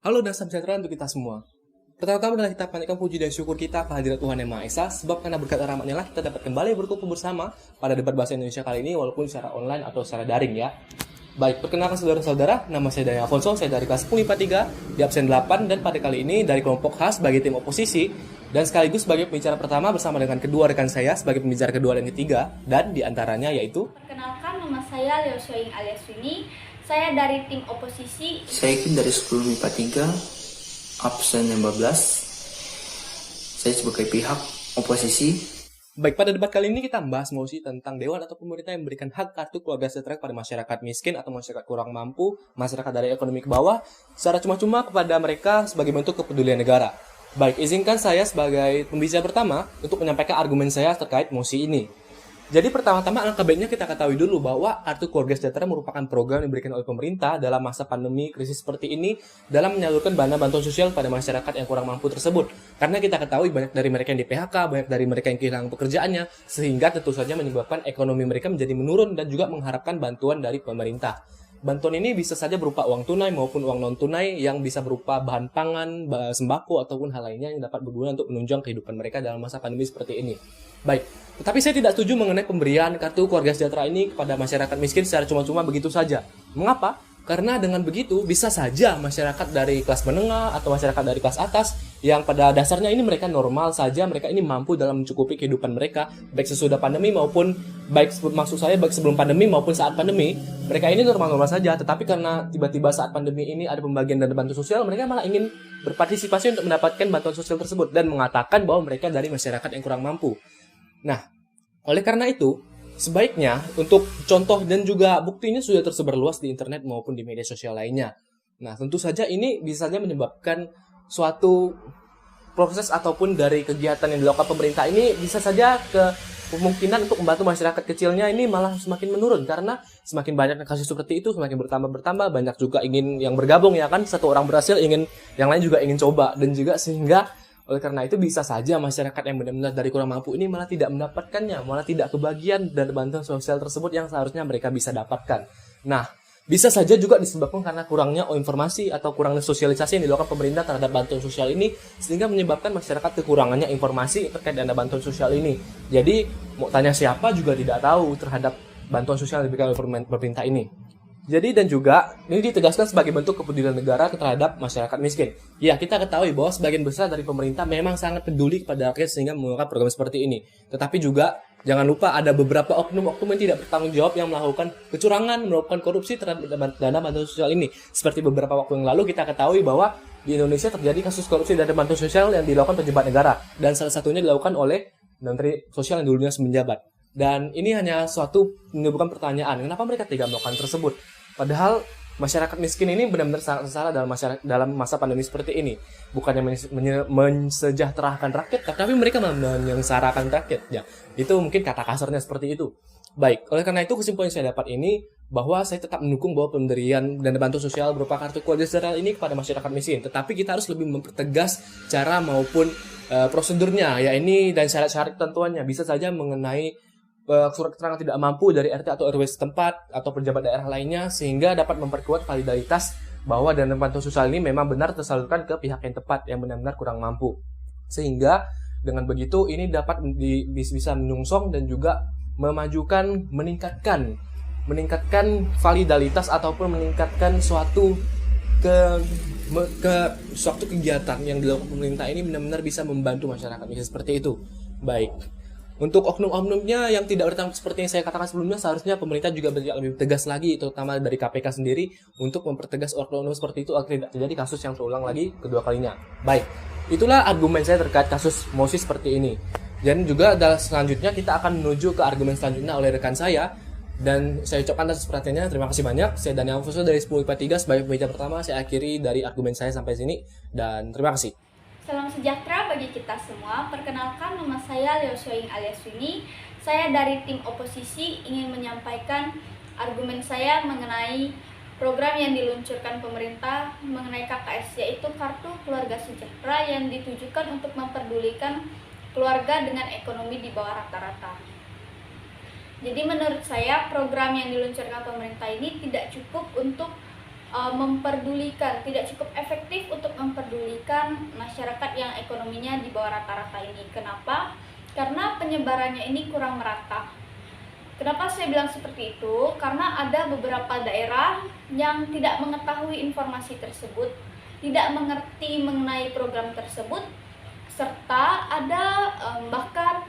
Halo dan salam sejahtera untuk kita semua. Pertama-tama adalah kita panjatkan puji dan syukur kita kehadirat Tuhan Yang Maha Esa, sebab karena berkat rahmat-Nya lah kita dapat kembali berkumpul bersama pada debat bahasa Indonesia kali ini, walaupun secara online atau secara daring ya. Baik, perkenalkan saudara-saudara, nama saya Daniel Afonso, saya dari kelas 10 IPA 3, di absen 8, dan pada kali ini dari kelompok khas sebagai tim oposisi, dan sekaligus sebagai pembicara pertama bersama dengan kedua rekan saya sebagai pembicara kedua dan ketiga, dan diantaranya yaitu... Perkenalkan, nama saya Leo Soing alias Winnie. Saya dari tim oposisi. Saya Kim dari 10 MIPA 3, absen 15. Saya sebagai pihak oposisi. Baik, pada debat kali ini kita membahas mosi tentang Dewan atau pemerintah yang memberikan hak kartu keluarga sejahtera kepada masyarakat miskin atau masyarakat kurang mampu, masyarakat dari ekonomi ke bawah, secara cuma-cuma kepada mereka sebagai bentuk kepedulian negara. Baik, izinkan saya sebagai pembicara pertama untuk menyampaikan argumen saya terkait mosi ini. Jadi pertama-tama alangkah baiknya kita ketahui dulu bahwa kartu keluarga sejahtera merupakan program yang diberikan oleh pemerintah dalam masa pandemi krisis seperti ini dalam menyalurkan dana bantuan sosial pada masyarakat yang kurang mampu tersebut. Karena kita ketahui banyak dari mereka yang di PHK, banyak dari mereka yang kehilangan pekerjaannya, sehingga tentu saja menyebabkan ekonomi mereka menjadi menurun dan juga mengharapkan bantuan dari pemerintah. Bantuan ini bisa saja berupa uang tunai maupun uang non-tunai yang bisa berupa bahan pangan, sembako, ataupun hal lainnya yang dapat berguna untuk menunjang kehidupan mereka dalam masa pandemi seperti ini. Baik, tetapi saya tidak setuju mengenai pemberian kartu keluarga sejahtera ini kepada masyarakat miskin secara cuma-cuma begitu saja. Mengapa? Karena dengan begitu bisa saja masyarakat dari kelas menengah atau masyarakat dari kelas atas yang pada dasarnya ini mereka normal saja, mereka ini mampu dalam mencukupi kehidupan mereka baik sesudah pandemi maupun baik sebelum pandemi maupun saat pandemi, mereka ini normal-normal saja, tetapi karena tiba-tiba saat pandemi ini ada pembagian dana bantuan sosial, mereka malah ingin berpartisipasi untuk mendapatkan bantuan sosial tersebut dan mengatakan bahwa mereka dari masyarakat yang kurang mampu. Nah, oleh karena itu, sebaiknya untuk contoh dan juga buktinya sudah tersebar luas di internet maupun di media sosial lainnya. Nah, tentu saja ini bisa saja menyebabkan suatu proses ataupun dari kegiatan yang dilakukan pemerintah ini bisa saja kemungkinan untuk membantu masyarakat kecilnya ini malah semakin menurun karena semakin banyak kasus seperti itu semakin bertambah banyak juga ingin yang bergabung ya kan, satu orang berhasil ingin yang lain juga ingin coba, dan juga sehingga oleh karena itu bisa saja masyarakat yang benar-benar dari kurang mampu ini malah tidak mendapatkannya, malah tidak kebagian dari bantuan sosial tersebut yang seharusnya mereka bisa dapatkan. Nah, bisa saja juga disebabkan karena kurangnya informasi atau kurangnya sosialisasi yang dilakukan pemerintah terhadap bantuan sosial ini, sehingga menyebabkan masyarakat kekurangannya informasi terkait dana bantuan sosial ini. Jadi, mau tanya siapa juga tidak tahu terhadap bantuan sosial yang diberikan oleh pemerintah ini. Jadi dan juga ini ditegaskan sebagai bentuk kepedulian negara terhadap masyarakat miskin. Ya, kita ketahui bahwa sebagian besar dari pemerintah memang sangat peduli kepada rakyat sehingga mengeluarkan program seperti ini. Tetapi juga jangan lupa ada beberapa oknum-oknum yang tidak bertanggung jawab yang melakukan kecurangan, melakukan korupsi terhadap dana bantuan sosial ini. Seperti beberapa waktu yang lalu kita ketahui bahwa di Indonesia terjadi kasus korupsi dana bantuan sosial yang dilakukan pejabat negara, dan salah satunya dilakukan oleh Menteri Sosial yang dulunya menjabat. Dan ini hanya suatu menimbulkan pertanyaan, kenapa mereka tidak melakukan tersebut? Padahal masyarakat miskin ini benar-benar sangat sengsara dalam masa pandemi seperti ini. Bukannya mensejahterakan rakyat, tapi mereka menyengsarakan rakyat. Ya, itu mungkin kata kasarnya seperti itu. Baik, oleh karena itu kesimpulan yang saya dapat ini bahwa saya tetap mendukung bahwa pemberian dana bantuan sosial berupa kartu keluarga sejahtera ini kepada masyarakat miskin. Tetapi kita harus lebih mempertegas cara maupun prosedurnya, ya ini dan syarat-syarat tentuannya. Bisa saja mengenai surat keterangan tidak mampu dari RT atau RW setempat atau pejabat daerah lainnya, sehingga dapat memperkuat validitas bahwa dana bantuan sosial ini memang benar tersalurkan ke pihak yang tepat yang benar-benar kurang mampu. Sehingga dengan begitu ini dapat bisa menyongsong dan juga memajukan, meningkatkan validitas ataupun meningkatkan suatu suatu kegiatan yang dilakukan pemerintah ini benar-benar bisa membantu masyarakat miskin seperti itu. Baik. Untuk oknum-oknumnya yang tidak bertanggung seperti yang saya katakan sebelumnya, seharusnya pemerintah juga lebih tegas lagi, terutama dari KPK sendiri, untuk mempertegas oknum seperti itu agar tidak terjadi kasus yang terulang lagi kedua kalinya. Baik, itulah argumen saya terkait kasus mosi seperti ini. Dan juga selanjutnya kita akan menuju ke argumen selanjutnya oleh rekan saya. Dan saya ucapkan atas perhatiannya, terima kasih banyak. Saya Daniel Afonso dari 10 IPA 3 sebagai pembicara pertama. Saya akhiri dari argumen saya sampai sini, dan terima kasih. Salam sejahtera bagi kita semua. Perkenalkan, nama saya Leo Soing alias Winnie. Saya dari tim oposisi ingin menyampaikan argumen saya mengenai program yang diluncurkan pemerintah mengenai KKS, yaitu Kartu Keluarga Sejahtera, yang ditujukan untuk memperdulikan keluarga dengan ekonomi di bawah rata-rata. Jadi menurut saya program yang diluncurkan pemerintah ini tidak cukup untuk memperdulikan, tidak cukup efektif untuk memperdulikan masyarakat yang ekonominya di bawah rata-rata ini. Kenapa? Karena penyebarannya ini kurang merata. Kenapa saya bilang seperti itu? Karena ada beberapa daerah yang tidak mengetahui informasi tersebut, tidak mengerti mengenai program tersebut, serta ada bahkan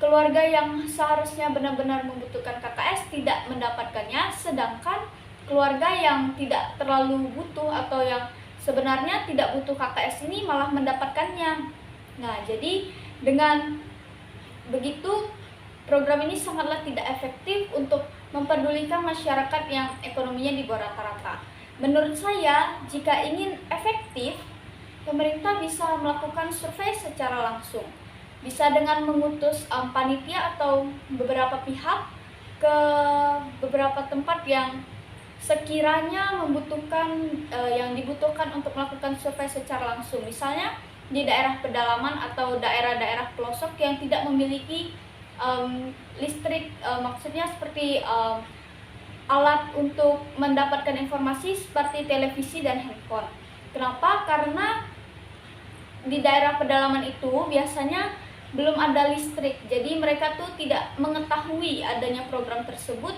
keluarga yang seharusnya benar-benar membutuhkan KKS tidak mendapatkannya, sedangkan keluarga yang tidak terlalu butuh atau yang sebenarnya tidak butuh KKS ini malah mendapatkannya. Nah, jadi dengan begitu program ini sangatlah tidak efektif untuk memperdulikan masyarakat yang ekonominya di bawah rata-rata. Menurut saya, jika ingin efektif, pemerintah bisa melakukan survei secara langsung. Bisa dengan mengutus panitia atau beberapa pihak ke beberapa tempat yang sekiranya membutuhkan yang dibutuhkan untuk melakukan survei secara langsung. Misalnya di daerah pedalaman atau daerah-daerah pelosok yang tidak memiliki listrik, maksudnya seperti alat untuk mendapatkan informasi seperti televisi dan handphone. Kenapa? Karena di daerah pedalaman itu biasanya belum ada listrik, jadi mereka tuh tidak mengetahui adanya program tersebut.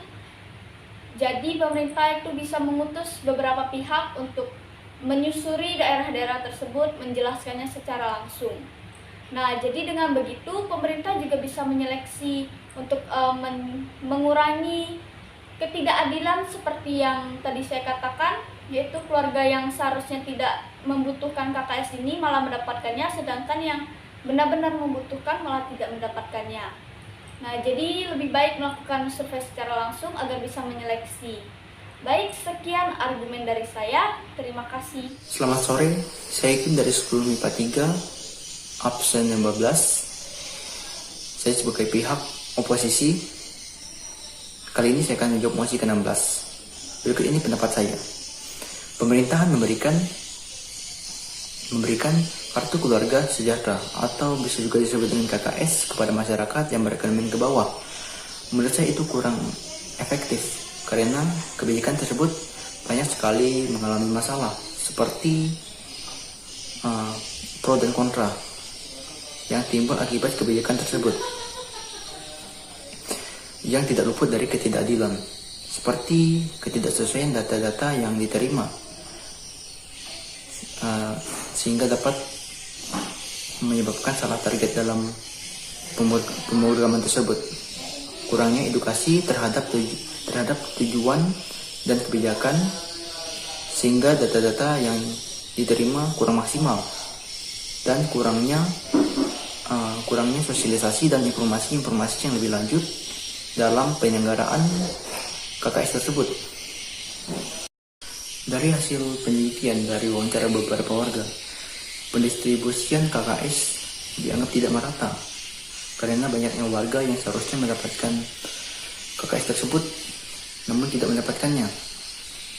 Jadi pemerintah itu bisa mengutus beberapa pihak untuk menyusuri daerah-daerah tersebut, menjelaskannya secara langsung. Nah, jadi dengan begitu pemerintah juga bisa menyeleksi untuk mengurangi ketidakadilan seperti yang tadi saya katakan, yaitu keluarga yang seharusnya tidak membutuhkan KKS ini malah mendapatkannya, sedangkan yang benar-benar membutuhkan malah tidak mendapatkannya. Nah, jadi lebih baik melakukan survei secara langsung agar bisa menyeleksi. Baik, sekian argumen dari saya. Terima kasih. Selamat sore, saya Kim dari 10 MIPA 3, absen 15. Saya sebagai pihak oposisi. Kali ini saya akan menjawab mosi ke-16. Berikut ini pendapat saya. Pemerintahan memberikan kartu keluarga sejahtera atau bisa juga disebut dengan KKS kepada masyarakat yang berekonomi ke bawah. Menurut saya itu kurang efektif karena kebijakan tersebut banyak sekali mengalami masalah seperti pro dan kontra yang timbul akibat kebijakan tersebut, yang tidak luput dari ketidakadilan seperti ketidaksesuaian data-data yang diterima, sehingga dapat menyebabkan salah target dalam pemrograman tersebut. Kurangnya edukasi terhadap tujuan dan kebijakan, sehingga data-data yang diterima kurang maksimal, dan kurangnya sosialisasi dan informasi yang lebih lanjut dalam penyelenggaraan KKS tersebut. Dari hasil penelitian dari wawancara beberapa warga, pendistribusian KKS dianggap tidak merata karena banyaknya warga yang seharusnya mendapatkan KKS tersebut namun tidak mendapatkannya,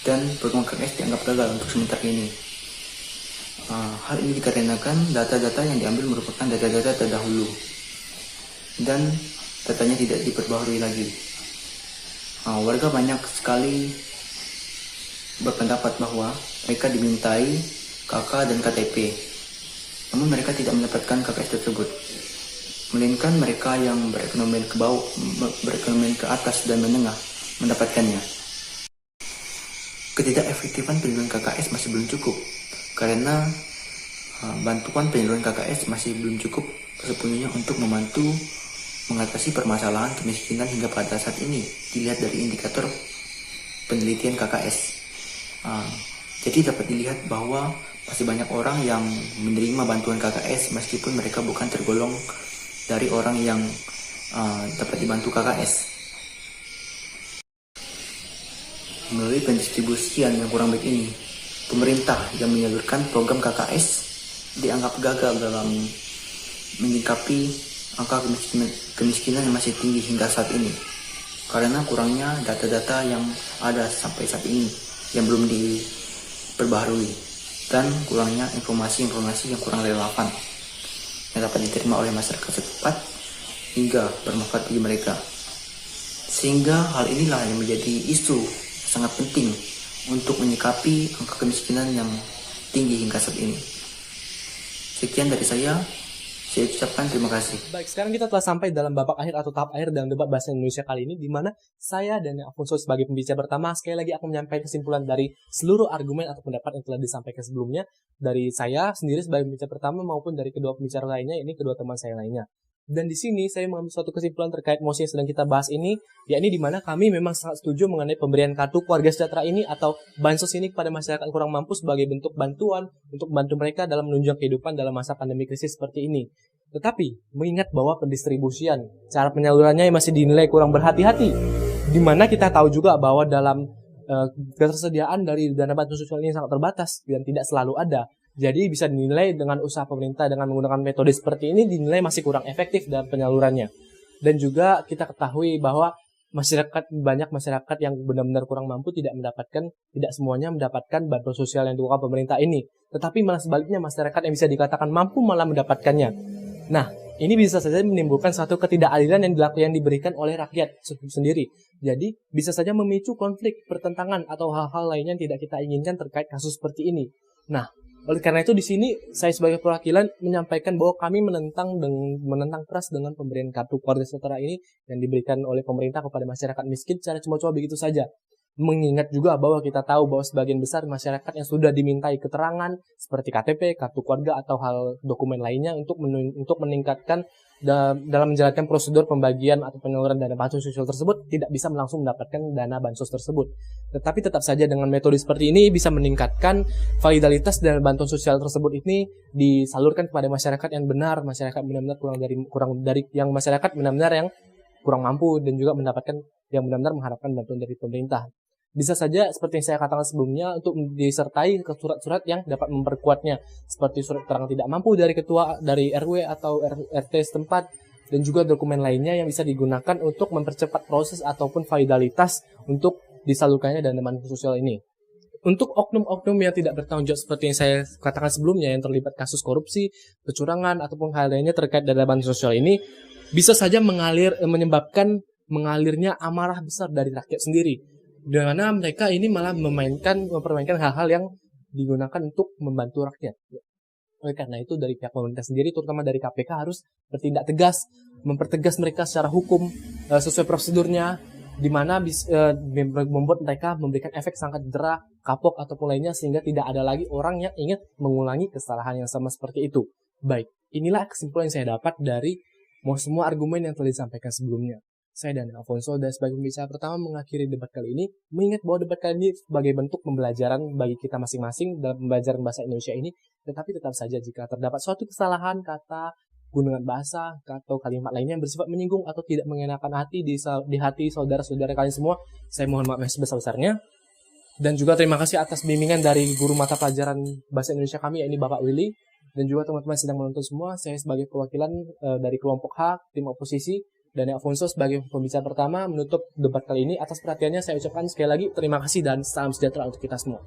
dan program KKS dianggap gagal untuk sementara ini. Hal ini dikarenakan data-data yang diambil merupakan data-data terdahulu dan datanya tidak diperbaharui lagi. Warga banyak sekali berpendapat bahwa mereka dimintai KK dan KTP, namun mereka tidak mendapatkan KKS tersebut, melainkan mereka yang berekonomi ke atas dan menengah mendapatkannya. Ketidakefektifan penyaluran KKS masih belum cukup karena bantuan penyaluran KKS masih belum cukup sepenuhnya untuk membantu mengatasi permasalahan kemiskinan hingga pada saat ini dilihat dari indikator penelitian KKS. Jadi dapat dilihat bahwa masih banyak orang yang menerima bantuan KKS meskipun mereka bukan tergolong dari orang yang dapat dibantu KKS. Melalui pendistribusian yang kurang baik ini, pemerintah yang menyalurkan program KKS dianggap gagal dalam menyikapi angka kemiskinan yang masih tinggi hingga saat ini, karena kurangnya data-data yang ada sampai saat ini yang belum diperbaharui, dan kurangnya informasi-informasi yang kurang relevan yang dapat diterima oleh masyarakat setempat hingga bermanfaat bagi mereka. Sehingga hal inilah yang menjadi isu sangat penting untuk menyikapi angka kemiskinan yang tinggi hingga saat ini. Sekian dari saya ucapkan terima kasih. Baik, sekarang kita telah sampai dalam babak akhir atau tahap akhir dalam debat bahasa Indonesia kali ini, di mana saya dan Afonso sebagai pembicara pertama sekali lagi akan menyampaikan kesimpulan dari seluruh argumen atau pendapat yang telah disampaikan sebelumnya, dari saya sendiri sebagai pembicara pertama maupun dari kedua pembicara lainnya, ini kedua teman saya lainnya. Dan di sini saya mengambil suatu kesimpulan terkait mosi yang sedang kita bahas ini, yakni di mana kami memang sangat setuju mengenai pemberian kartu keluarga sejahtera ini atau bansos ini kepada masyarakat kurang mampu sebagai bentuk bantuan untuk membantu mereka dalam menunjang kehidupan dalam masa pandemi krisis seperti ini. Tetapi mengingat bahwa pendistribusian, cara penyalurannya masih dinilai kurang berhati-hati, di mana kita tahu juga bahwa dalam ketersediaan dari dana bantuan sosial ini sangat terbatas dan tidak selalu ada. Jadi bisa dinilai dengan usaha pemerintah dengan menggunakan metode seperti ini dinilai masih kurang efektif dalam penyalurannya. Dan juga kita ketahui bahwa banyak masyarakat yang benar-benar kurang mampu tidak semuanya mendapatkan bantuan sosial yang dikeluarkan pemerintah ini. Tetapi malah sebaliknya masyarakat yang bisa dikatakan mampu malah mendapatkannya. Nah, ini bisa saja menimbulkan satu ketidakadilan yang diberikan oleh rakyat sendiri. Jadi bisa saja memicu konflik, pertentangan atau hal-hal lainnya yang tidak kita inginkan terkait kasus seperti ini. Nah, oleh karena itu di sini saya sebagai perwakilan menyampaikan bahwa kami menentang keras dengan pemberian kartu keluarga sejahtera ini yang diberikan oleh pemerintah kepada masyarakat miskin secara cuma-cuma begitu saja. Mengingat juga bahwa kita tahu bahwa sebagian besar masyarakat yang sudah dimintai keterangan seperti KTP, kartu keluarga atau hal dokumen lainnya untuk meningkatkan dalam menjalankan prosedur pembagian atau penyaluran dana bansos sosial tersebut tidak bisa langsung mendapatkan dana bansos tersebut. Tetapi tetap saja dengan metode seperti ini bisa meningkatkan validitas dana bantuan sosial tersebut ini disalurkan kepada masyarakat yang benar, masyarakat benar-benar masyarakat benar-benar yang kurang mampu dan juga mendapatkan yang benar-benar mengharapkan bantuan dari pemerintah. Bisa saja seperti yang saya katakan sebelumnya untuk disertai ke surat-surat yang dapat memperkuatnya seperti surat keterangan tidak mampu dari ketua dari RW atau RT setempat dan juga dokumen lainnya yang bisa digunakan untuk mempercepat proses ataupun validitas untuk disalurkannya dana bantuan sosial ini. Untuk oknum-oknum yang tidak bertanggung jawab seperti yang saya katakan sebelumnya yang terlibat kasus korupsi, kecurangan ataupun hal lainnya terkait dana bantuan sosial ini bisa saja menyebabkan mengalirnya amarah besar dari rakyat sendiri. Di mana mereka ini malah mempermainkan hal-hal yang digunakan untuk membantu rakyat. Oleh karena itu dari pihak pemerintah sendiri, terutama dari KPK harus bertindak tegas, mempertegas mereka secara hukum sesuai prosedurnya, di mana membuat mereka memberikan efek sangat jera, kapok ataupun lainnya sehingga tidak ada lagi orang yang ingin mengulangi kesalahan yang sama seperti itu. Baik, inilah kesimpulan yang saya dapat dari semua argumen yang telah disampaikan sebelumnya. Saya dan Afonso dan sebagai pembicara pertama mengakhiri debat kali ini, mengingat bahwa debat kali ini sebagai bentuk pembelajaran bagi kita masing-masing dalam pembelajaran bahasa Indonesia ini, tetapi tetap saja jika terdapat suatu kesalahan kata, gunungan bahasa, atau kalimat lainnya yang bersifat menyinggung atau tidak mengenakan hati di hati saudara-saudara kalian semua, saya mohon maaf yang sebesar-besarnya. Dan juga terima kasih atas bimbingan dari guru mata pelajaran bahasa Indonesia kami, yakni Bapak Willy, dan juga teman-teman sedang menonton semua. Saya sebagai perwakilan dari kelompok H, tim oposisi, dan Afonso sebagai pembicara pertama menutup debat kali ini. Atas perhatiannya saya ucapkan sekali lagi terima kasih dan salam sejahtera untuk kita semua.